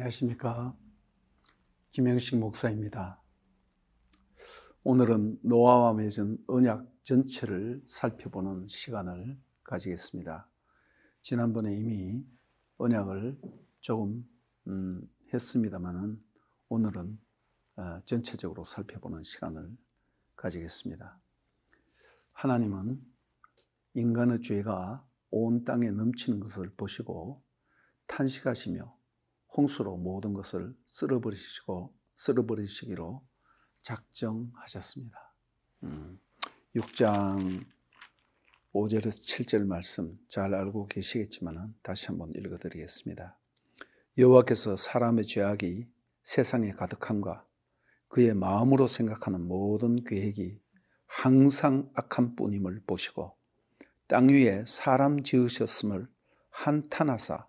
안녕하십니까. 김영식 목사입니다. 오늘은 노아와 맺은 언약 전체를 살펴보는 시간을 가지겠습니다. 지난번에 이미 언약을 조금 했습니다만 오늘은 전체적으로 살펴보는 시간을 가지겠습니다. 하나님은 인간의 죄가 온 땅에 넘치는 것을 보시고 탄식하시며 홍수로 모든 것을 쓸어버리시기로 작정하셨습니다. 6장 5절에서 7절 말씀 잘 알고 계시겠지만 다시 한번 읽어드리겠습니다. 여호와께서 사람의 죄악이 세상에 가득함과 그의 마음으로 생각하는 모든 계획이 항상 악한 뿐임을 보시고 땅 위에 사람 지으셨음을 한탄하사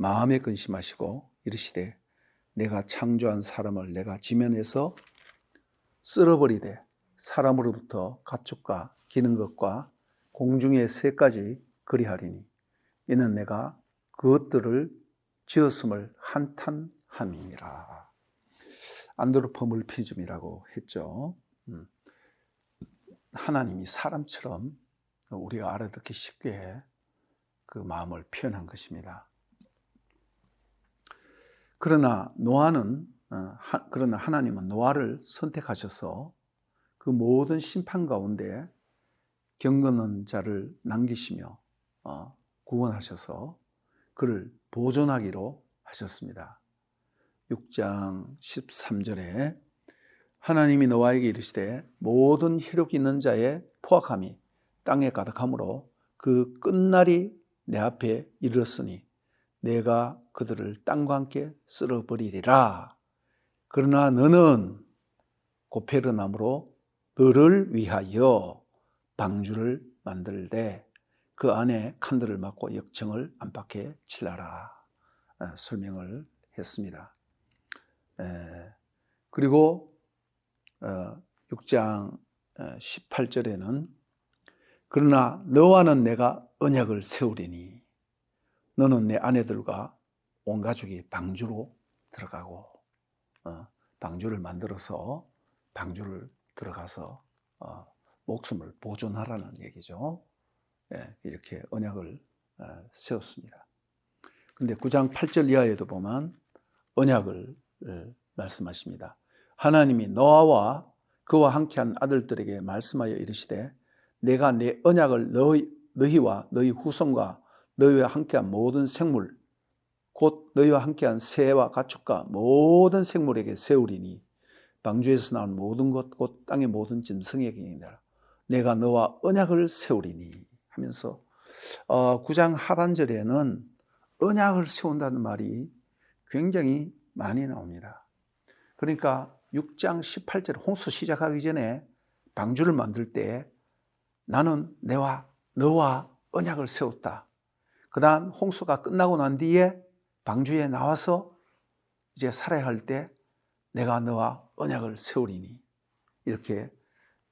마음에 근심하시고 이르시되 내가 창조한 사람을 내가 지면에서 쓸어버리되 사람으로부터 가축과 기는 것과 공중의 새까지 그리하리니 이는 내가 그것들을 지었음을 한탄함이니라. 안드로포몰피즘이라고 했죠. 하나님이 사람처럼 우리가 알아듣기 쉽게 그 마음을 표현한 것입니다. 그러나 하나님은 노아를 선택하셔서 그 모든 심판 가운데 경건한 자를 남기시며 구원하셔서 그를 보존하기로 하셨습니다. 6장 13절에 하나님이 노아에게 이르시되 모든 혈육 있는 자의 포악함이 땅에 가득하므로 그 끝날이 내 앞에 이르렀으니 내가 그들을 땅과 함께 쓸어버리리라. 그러나 너는 고페르 나무로 너를 위하여 방주를 만들되 그 안에 칸들을 막고 역청을 안팎에 칠하라. 설명을 했습니다. 그리고 6장 18절에는 그러나 너와는 내가 언약을 세우리니 너는 내 아내들과 온 가족이 방주로 들어가고 방주를 만들어서 방주를 들어가서 목숨을 보존하라는 얘기죠. 이렇게 언약을 세웠습니다. 그런데 9장 8절 이하에도 보면 언약을 말씀하십니다. 하나님이 노아와 그와 함께한 아들들에게 말씀하여 이르시되 내가 내 언약을 너희와 너희 후손과 너희와 함께한 모든 생물 곧 너희와 함께한 새와 가축과 모든 생물에게 세우리니 방주에서 나온 모든 것 곧 땅의 모든 짐승에게니라. 내가 너와 언약을 세우리니 하면서 9장 하반절에는 언약을 세운다는 말이 굉장히 많이 나옵니다. 그러니까 6장 18절 홍수 시작하기 전에 방주를 만들 때 나는 너와 언약을 세웠다. 그 다음 홍수가 끝나고 난 뒤에 방주에 나와서 이제 살아야 할 때 내가 너와 언약을 세우리니 이렇게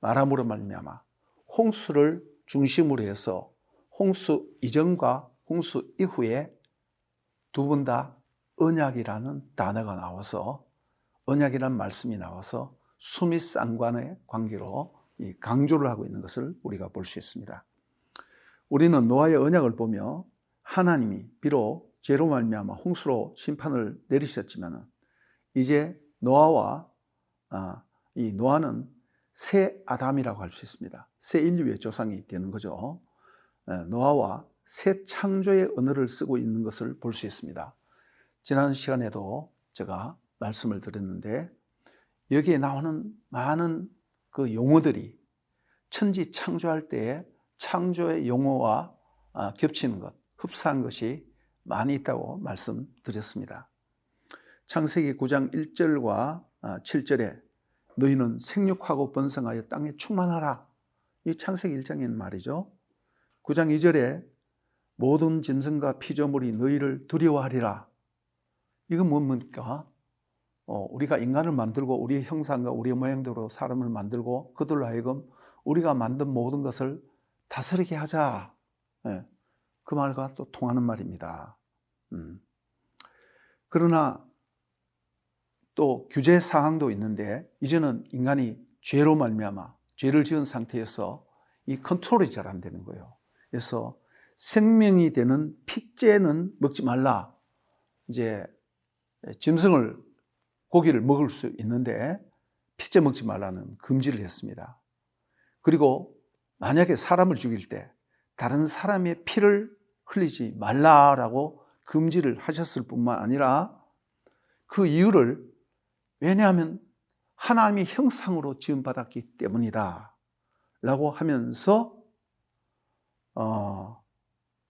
말함으로 말미암아 홍수를 중심으로 해서 홍수 이전과 홍수 이후에 두 번 다 언약이라는 단어가 나와서 언약이라는 말씀이 나와서 수미 쌍관의 관계로 강조를 하고 있는 것을 우리가 볼 수 있습니다. 우리는 노아의 언약을 보며 하나님이 비록 죄로 말미암아 홍수로 심판을 내리셨지만 이제 노아와 이 노아는 새 아담이라고 할 수 있습니다. 새 인류의 조상이 되는 거죠. 노아와 새 창조의 언어를 쓰고 있는 것을 볼 수 있습니다. 지난 시간에도 제가 말씀을 드렸는데 여기에 나오는 많은 그 용어들이 천지 창조할 때에 창조의 용어와 겹치는 것, 흡사한 것이 많이 있다고 말씀드렸습니다. 창세기 9장 1절과 7절에 너희는 생육하고 번성하여 땅에 충만하라. 이 창세기 1장에 있는 말이죠. 9장 2절에 모든 짐승과 피조물이 너희를 두려워하리라. 이건 뭡니까? 우리가 인간을 만들고 우리의 형상과 우리의 모양대로 사람을 만들고 그들로 하여금 우리가 만든 모든 것을 다스리게 하자. 그 말과 또 통하는 말입니다. 그러나 또 규제 사항도 있는데 이제는 인간이 죄로 말미암아 죄를 지은 상태에서 이 컨트롤이 잘 안 되는 거예요. 그래서 생명이 되는 핏째는 먹지 말라. 이제 짐승을 고기를 먹을 수 있는데 핏째 먹지 말라는 금지를 했습니다. 그리고 만약에 사람을 죽일 때 다른 사람의 피를 흘리지 말라라고 금지를 하셨을 뿐만 아니라 그 이유를 왜냐하면 하나님의 형상으로 지음받았기 때문이다 라고 하면서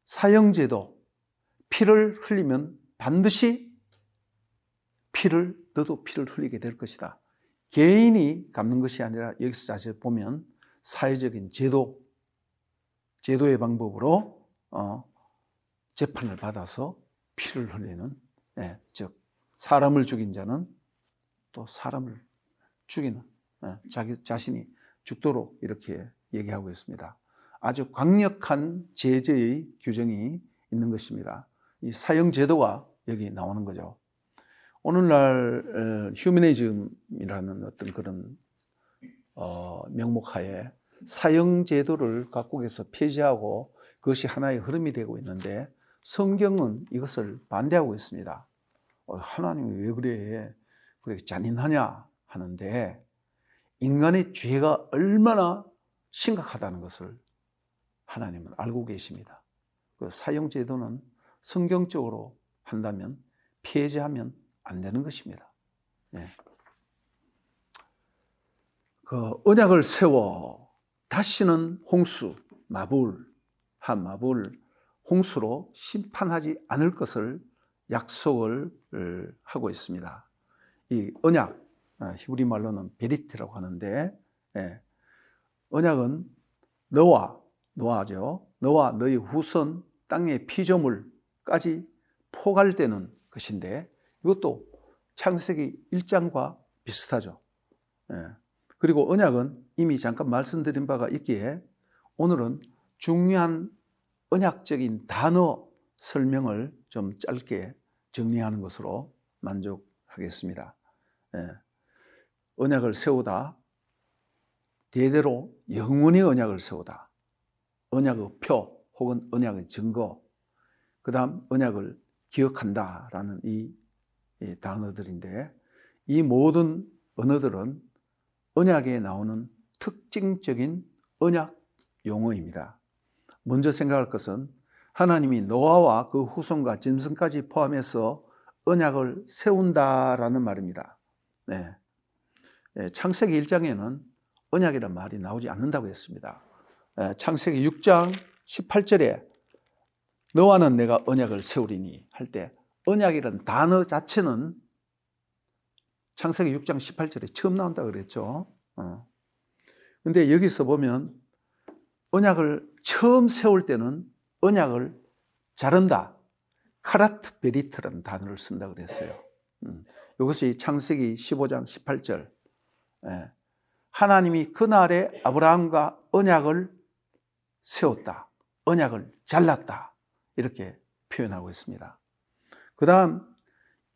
사형제도 피를 흘리면 반드시 너도 피를 흘리게 될 것이다. 개인이 갚는 것이 아니라 여기서 자세히 보면 사회적인 제도의 방법으로 재판을 받아서 피를 흘리는, 즉 사람을 죽인 자는 또 사람을 죽이는, 자기 자신이 죽도록 이렇게 얘기하고 있습니다. 아주 강력한 제재의 규정이 있는 것입니다. 이 사형 제도가 여기 나오는 거죠. 오늘날 휴머니즘이라는 어떤 그런 명목하에 사형 제도를 각국에서 폐지하고 그것이 하나의 흐름이 되고 있는데 성경은 이것을 반대하고 있습니다. 하나님이 왜 그래? 그렇게 잔인하냐 하는데 인간의 죄가 얼마나 심각하다는 것을 하나님은 알고 계십니다. 그 사형 제도는 성경적으로 한다면 폐지하면 안 되는 것입니다. 그 언약을 세워 다시는 마불 홍수로 심판하지 않을 것을 약속을 하고 있습니다. 이 언약, 히브리 말로는 베리트라고 하는데, 언약은 노아죠. 너와 너희 후손 땅의 피조물까지 포괄되는 것인데 이것도 창세기 1장과 비슷하죠. 그리고 언약은 이미 잠깐 말씀드린 바가 있기에 오늘은 중요한 언약적인 단어 설명을 좀 짧게 정리하는 것으로 만족하겠습니다. 언약을 세우다, 대대로 영원히 언약을 세우다, 언약의 표 혹은 언약의 증거, 그 다음 언약을 기억한다라는 이 단어들인데 이 모든 언어들은 언약에 나오는 특징적인 언약 용어입니다. 먼저 생각할 것은 하나님이 노아와 그 후손과 짐승까지 포함해서 언약을 세운다라는 말입니다. 창세기 1장에는 언약이라는 말이 나오지 않는다고 했습니다. 창세기 6장 18절에 너와는 내가 언약을 세우리니 할 때 언약이라는 단어 자체는 창세기 6장 18절에 처음 나온다고 그랬죠. 근데 여기서 보면 언약을 처음 세울 때는 언약을 자른다. 카라트 베리트라는 단어를 쓴다고 그랬어요. 이것이 창세기 15장 18절. 하나님이 그날에 아브라함과 언약을 세웠다. 언약을 잘랐다. 이렇게 표현하고 있습니다. 그 다음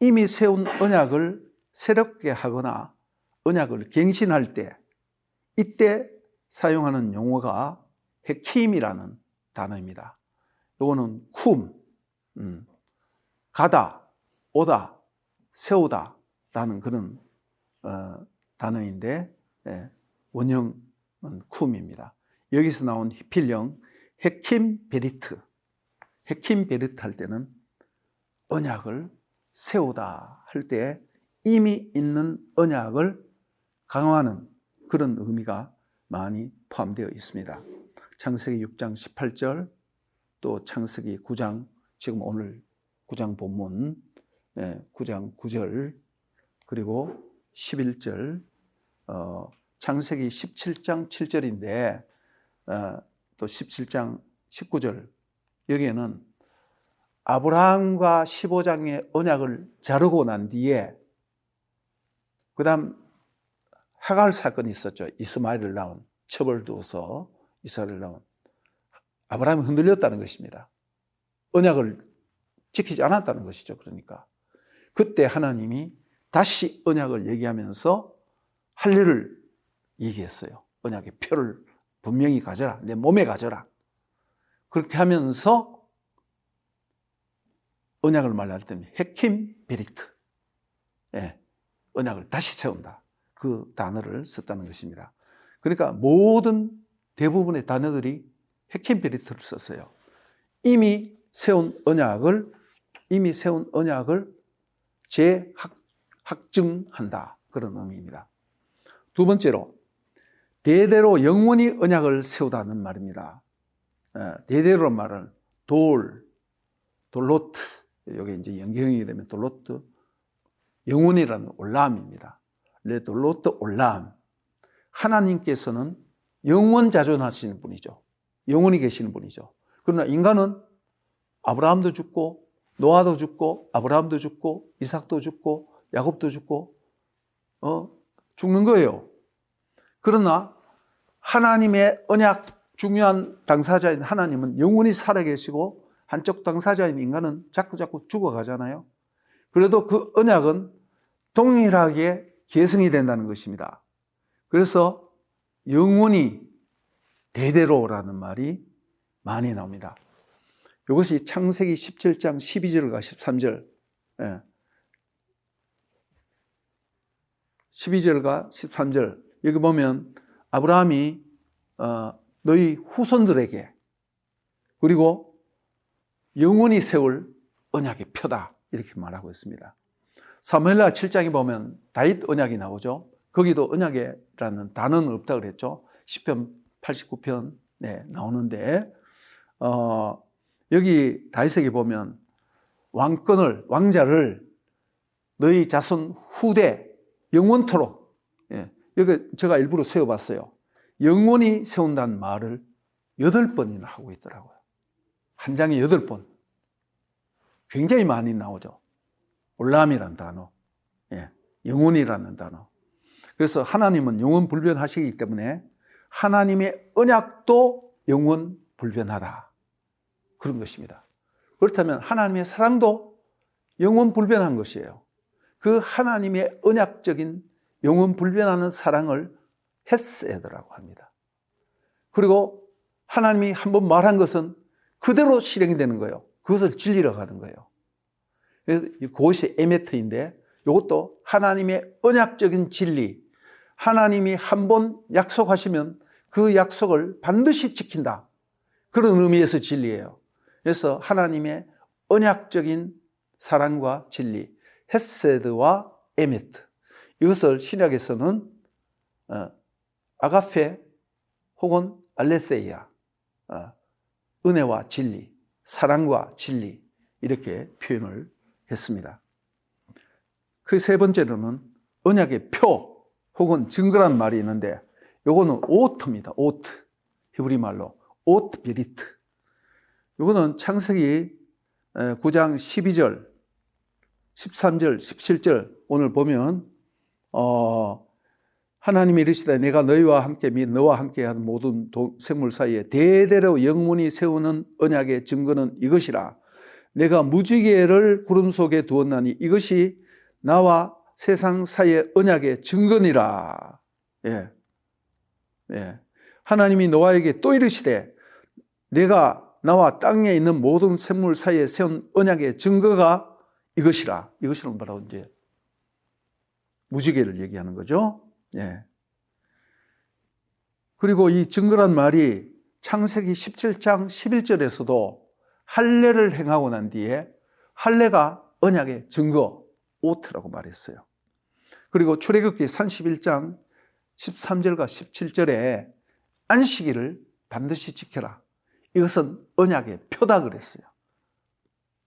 이미 세운 언약을 새롭게 하거나 언약을 갱신할 때 이때 사용하는 용어가 헤킴이라는 단어입니다. 이거는 가다, 오다, 세우다 라는 그런 단어인데 원형은 쿰입니다. 여기서 나온 필령 헤킴 베리트 할 때는 언약을 세우다 할 때 이미 있는 언약을 강화하는 그런 의미가 많이 포함되어 있습니다. 창세기 6장 18절 또 창세기 9장 지금 오늘 9장 본문 9장 9절 그리고 11절 창세기 17장 7절인데 또 17장 19절 여기에는 아브라함과 15장의 언약을 자르고 난 뒤에 그 다음 하갈 사건이 있었죠. 이스마엘을 낳은 첩을 두어서 이스라엘을 낳은 아브라함이 흔들렸다는 것입니다. 언약을 지키지 않았다는 것이죠. 그러니까 그때 하나님이 다시 언약을 얘기하면서 할례를 얘기했어요. 언약의 표를 분명히 가져라. 내 몸에 가져라. 그렇게 하면서 언약을 말할 때는 헤킴 베리트, 언약을 다시 세운다. 그 단어를 썼다는 것입니다. 그러니까 모든 대부분의 단어들이 헤킴 베리트를 썼어요. 이미 세운 언약을 재확증한다. 그런 의미입니다. 두 번째로 대대로 영원히 언약을 세우다는 말입니다. 대대로 말은 돌로트, 여기 이제 영경이 되면 돌로트, 영원이라는 올라함입니다. 레돌로트 올라함. 하나님께서는 영원자존하시는 분이죠. 영원히 계시는 분이죠. 그러나 인간은 아브라함도 죽고 노아도 죽고 아브라함도 죽고 이삭도 죽고 야곱도 죽고 죽는 거예요. 그러나 하나님의 언약 중요한 당사자인 하나님은 영원히 살아계시고 한쪽 당사자인 인간은 자꾸 죽어가잖아요. 그래도 그 언약은 동일하게 계승이 된다는 것입니다. 그래서 영원히 대대로라는 말이 많이 나옵니다. 이것이 창세기 17장 12절과 13절, 12절과 13절, 여기 보면 아브라함이 너희 후손들에게 그리고 영원히 세울 언약의 표다 이렇게 말하고 있습니다. 사무엘하 7장에 보면 다윗 언약이 나오죠. 거기도 언약이라는 단어는 없다고 그랬죠. 시편 89편에 나오는데 여기 다윗에게 보면 왕자를 너희 자손 후대 영원토록, 여기 제가 일부러 세워봤어요. 영원히 세운다는 말을 8번이나 하고 있더라고요. 한 장에 8번. 굉장히 많이 나오죠. 올람이라는 단어, 영원이라는 단어. 그래서 하나님은 영원불변하시기 때문에 하나님의 언약도 영원불변하다. 그런 것입니다. 그렇다면 하나님의 사랑도 영원불변한 것이에요. 그 하나님의 언약적인 영원불변하는 사랑을 헤세드라고 합니다. 그리고 하나님이 한번 말한 것은 그대로 실행이 되는 거예요. 그것을 진리로 가는 거예요. 그것이 에메트인데 이것도 하나님의 언약적인 진리, 하나님이 한번 약속하시면 그 약속을 반드시 지킨다. 그런 의미에서 진리예요. 그래서 하나님의 언약적인 사랑과 진리, 헤세드와 에메트, 이것을 신약에서는 아가페 혹은 알레세이아, 은혜와 진리, 사랑과 진리 이렇게 표현을 했습니다. 그 세 번째로는 언약의 표 혹은 증거란 말이 있는데 요거는 오트입니다. 오트, 히브리 말로 오트 비리트. 요거는 창세기 9장 12절, 13절, 17절 오늘 보면 하나님이 이르시되 내가 너희와 함께 및 너와 함께한 모든 생물 사이에 대대로 영원히 세우는 언약의 증거는 이것이라. 내가 무지개를 구름 속에 두었나니 이것이 나와 세상 사이의 언약의 증거니라. 하나님이 노아에게 또 이르시되 내가 나와 땅에 있는 모든 생물 사이에 세운 언약의 증거가 이것이라. 이것이란 바로 이제 무지개를 얘기하는 거죠. 그리고 이 증거란 말이 창세기 17장 11절에서도 할례를 행하고 난 뒤에 할례가 언약의 증거, 오트라고 말했어요. 그리고 출애굽기 31장 13절과 17절에 안식일을 반드시 지켜라. 이것은 언약의 표다 그랬어요.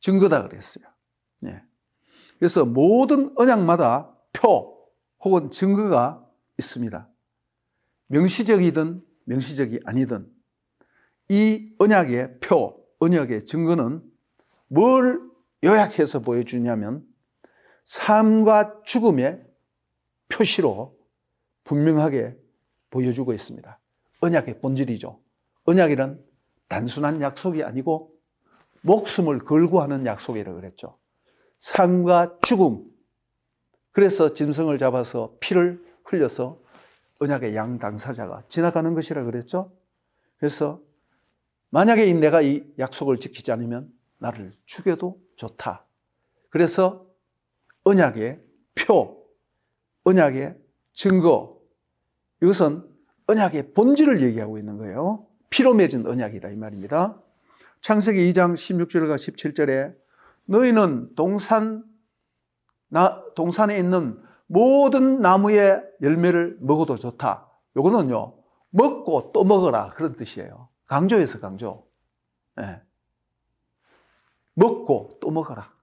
증거다 그랬어요. 그래서 모든 언약마다 표 혹은 증거가 있습니다. 명시적이든 명시적이 아니든 이 언약의 표, 언약의 증거는 뭘 요약해서 보여주냐면 삶과 죽음의 표시로 분명하게 보여주고 있습니다. 언약의 본질이죠. 언약이란 단순한 약속이 아니고 목숨을 걸고 하는 약속이라고 그랬죠. 삶과 죽음, 그래서 짐승을 잡아서 피를 흘려서 언약의 양 당사자가 지나가는 것이라 그랬죠. 그래서 만약에 내가 이 약속을 지키지 않으면 나를 죽여도 좋다. 그래서 언약의 표, 언약의 증거, 이것은 언약의 본질을 얘기하고 있는 거예요. 피로 맺은 언약이다 이 말입니다. 창세기 2장 16절과 17절에 너희는 동산에 있는 모든 나무의 열매를 먹어도 좋다. 이거는요, 먹고 또 먹어라 그런 뜻이에요. 강조해서 강조. 네. 먹고 또 먹어라.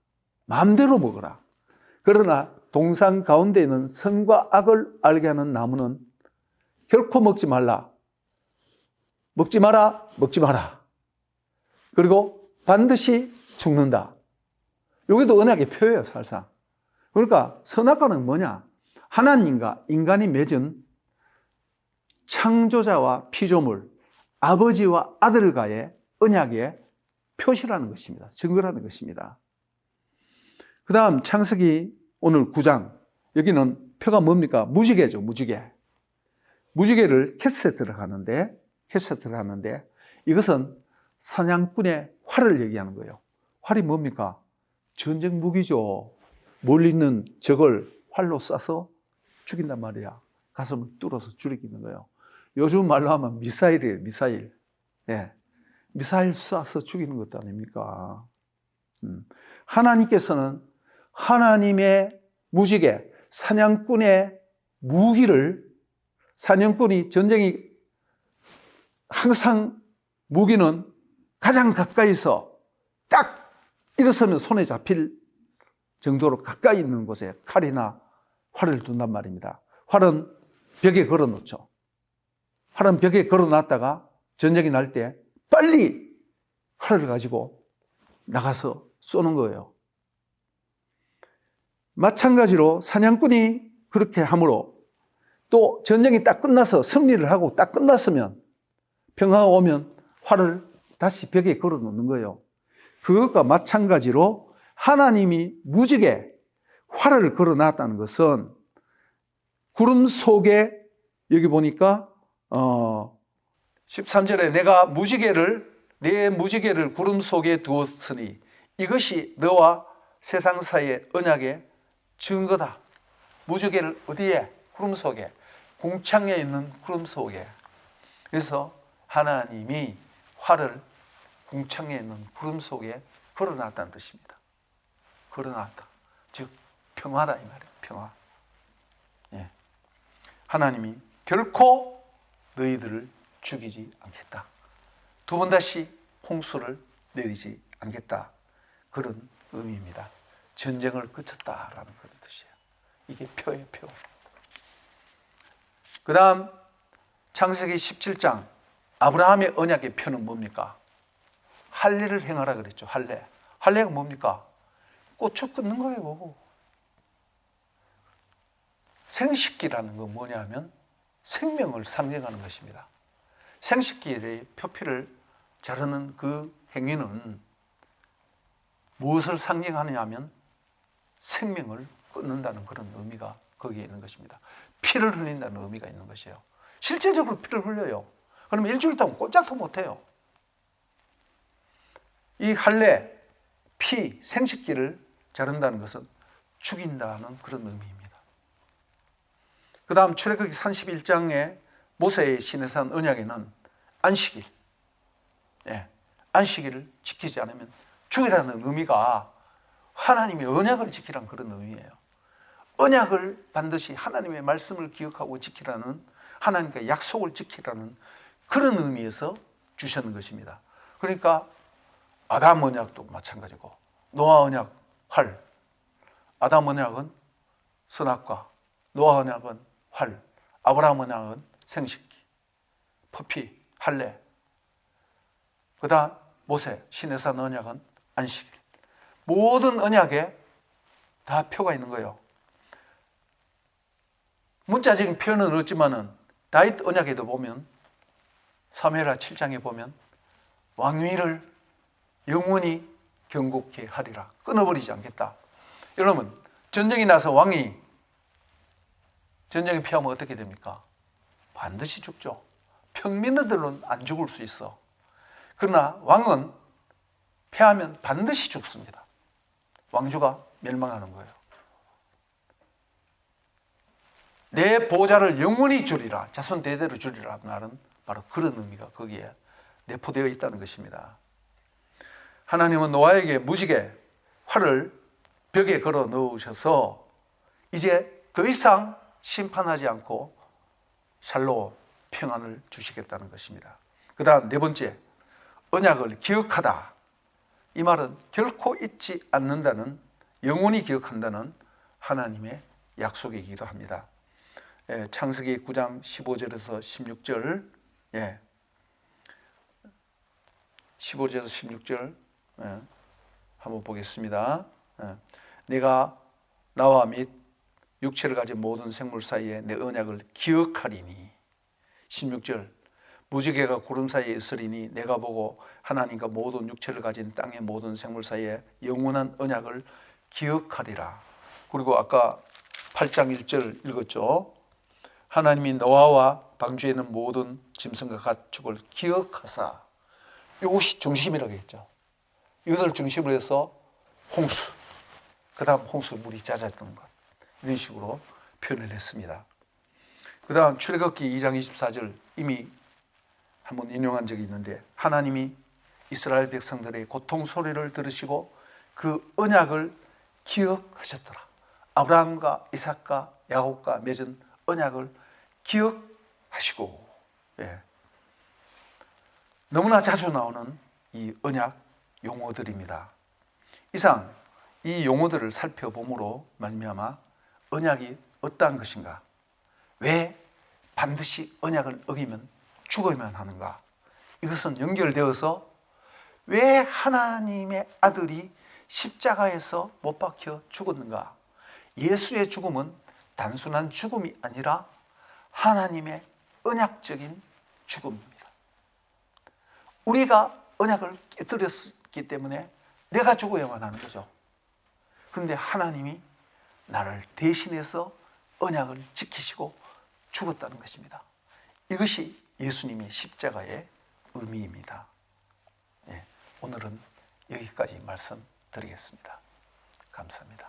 마음대로 먹어라. 그러나 동산 가운데 있는 선과 악을 알게 하는 나무는 결코 먹지 말라. 먹지 마라. 먹지 마라. 그리고 반드시 죽는다. 여기도 언약의 표예요, 사실상. 그러니까 선악과는 뭐냐? 하나님과 인간이 맺은 창조자와 피조물, 아버지와 아들과의 언약의 표시라는 것입니다. 증거라는 것입니다. 그 다음 창세기 오늘 9장, 여기는 표가 뭡니까? 무지개죠, 무지개. 무지개를 캐세트를 하는데 이것은 사냥꾼의 활을 얘기하는 거예요. 활이 뭡니까? 전쟁 무기죠. 멀리 있는 적을 활로 쏴서 죽인단 말이야. 가슴을 뚫어서 죽이는 거예요. 요즘 말로 하면 미사일이에요, 미사일. 예. 미사일 쏴서 죽이는 것도 아닙니까? 하나님께서는 하나님의 무지개, 사냥꾼의 무기를, 사냥꾼이 전쟁이 항상 무기는 가장 가까이서 딱 일어서면 손에 잡힐 정도로 가까이 있는 곳에 칼이나 활을 둔단 말입니다. 활은 벽에 걸어 놓죠. 활은 벽에 걸어 놨다가 전쟁이 날 때 빨리 활을 가지고 나가서 쏘는 거예요. 마찬가지로 사냥꾼이 그렇게 함으로 또 전쟁이 딱 끝나서 승리를 하고 딱 끝났으면 평화가 오면 활을 다시 벽에 걸어 놓는 거예요. 그것과 마찬가지로 하나님이 무지개 활을 걸어 놨다는 것은 구름 속에 여기 보니까 13절에 내가 내 무지개를 구름 속에 두었으니 이것이 너와 세상 사이의 언약의 증거다. 무지개를 어디에? 구름 속에. 공창에 있는 구름 속에. 그래서 하나님이 활을 공창에 있는 구름 속에 걸어놨다는 뜻입니다. 걸어놨다. 즉 평화다 이 말이에요. 평화. 예. 하나님이 결코 너희들을 죽이지 않겠다. 두 번 다시 홍수를 내리지 않겠다. 그런 의미입니다. 전쟁을 그쳤다라는 그런 뜻이에요. 이게 표예요, 표. 그 다음 창세기 17장 아브라함의 언약의 표는 뭡니까? 할례를 행하라 그랬죠. 할례. 할례가 뭡니까? 고추 끊는 거예요. 생식기라는 건 뭐냐면 생명을 상징하는 것입니다. 생식기의 표피를 자르는 그 행위는 무엇을 상징하느냐 하면 생명을 끊는다는 그런 의미가 거기에 있는 것입니다. 피를 흘린다는 의미가 있는 것이에요. 실제적으로 피를 흘려요. 그러면 일주일 동안 꼼짝도 못해요. 이 할례, 피, 생식기를 자른다는 것은 죽인다는 그런 의미입니다. 그 다음 출애굽기 31장에 모세의 시내산 언약에는 안식일, 안식일을 지키지 않으면 죽이라는 의미가 하나님의 언약을 지키라는 그런 의미예요. 언약을 반드시 하나님의 말씀을 기억하고 지키라는, 하나님과 약속을 지키라는 그런 의미에서 주셨는 것입니다. 그러니까 아담 언약도 마찬가지고 노아 언약 활, 아담 언약은 선악과, 노아 언약은 활, 아브라함 언약은 생식기, 포피, 할례, 그 다음 모세, 시내산 언약은 안식일. 모든 언약에 다 표가 있는 거예요. 문자적인 표현은 없지만은 다윗 언약에도 보면 사무엘하 7장에 보면 왕위를 영원히 경고케 하리라. 끊어버리지 않겠다. 여러분, 전쟁이 나서 왕이 전쟁에 피하면 어떻게 됩니까? 반드시 죽죠. 평민들은 안 죽을 수 있어. 그러나 왕은 패하면 반드시 죽습니다. 왕조가 멸망하는 거예요. 내 보좌를 영원히 주리라, 자손 대대로 주리라 말은 바로 그런 의미가 거기에 내포되어 있다는 것입니다. 하나님은 노아에게 무지개 활을 벽에 걸어 넣으셔서 이제 더 이상 심판하지 않고 샬롬 평안을 주시겠다는 것입니다. 그 다음 네 번째, 언약을 기억하다. 이 말은 결코 잊지 않는다는, 영원히 기억한다는 하나님의 약속이기도 합니다. 창세기 9장 15절에서 16절, 15절에서 16절 한번 보겠습니다. 내가 나와 및 육체를 가진 모든 생물 사이에 내 언약을 기억하리니. 16절, 무지개가 구름 사이에 있으리니 내가 보고 하나님과 모든 육체를 가진 땅의 모든 생물 사이에 영원한 언약을 기억하리라. 그리고 아까 8장 1절 읽었죠. 하나님이 노아와 방주에 있는 모든 짐승과 가축을 기억하사, 이것이 중심이라고 했죠. 이것을 중심으로 해서 홍수, 그 다음 홍수 물이 잦았던 것, 이런 식으로 표현을 했습니다. 그 다음 출애굽기 2장 24절 이미 한번 인용한 적이 있는데, 하나님이 이스라엘 백성들의 고통 소리를 들으시고 그 언약을 기억하셨더라. 아브라함과 이삭과 야곱과 맺은 언약을 기억하시고. 너무나 자주 나오는 이 언약 용어들입니다. 이상 이 용어들을 살펴봄으로 말미암아 언약이 어떠한 것인가, 왜 반드시 언약을 어기면 죽어야만 하는가, 이것은 연결되어서 왜 하나님의 아들이 십자가에서 못 박혀 죽었는가, 예수의 죽음은 단순한 죽음이 아니라 하나님의 언약적인 죽음입니다. 우리가 언약을 깨뜨렸기 때문에 내가 죽어야만 하는 거죠. 그런데 하나님이 나를 대신해서 언약을 지키시고 죽었다는 것입니다. 이것이 예수님의 십자가의 의미입니다. 오늘은 여기까지 말씀드리겠습니다. 감사합니다.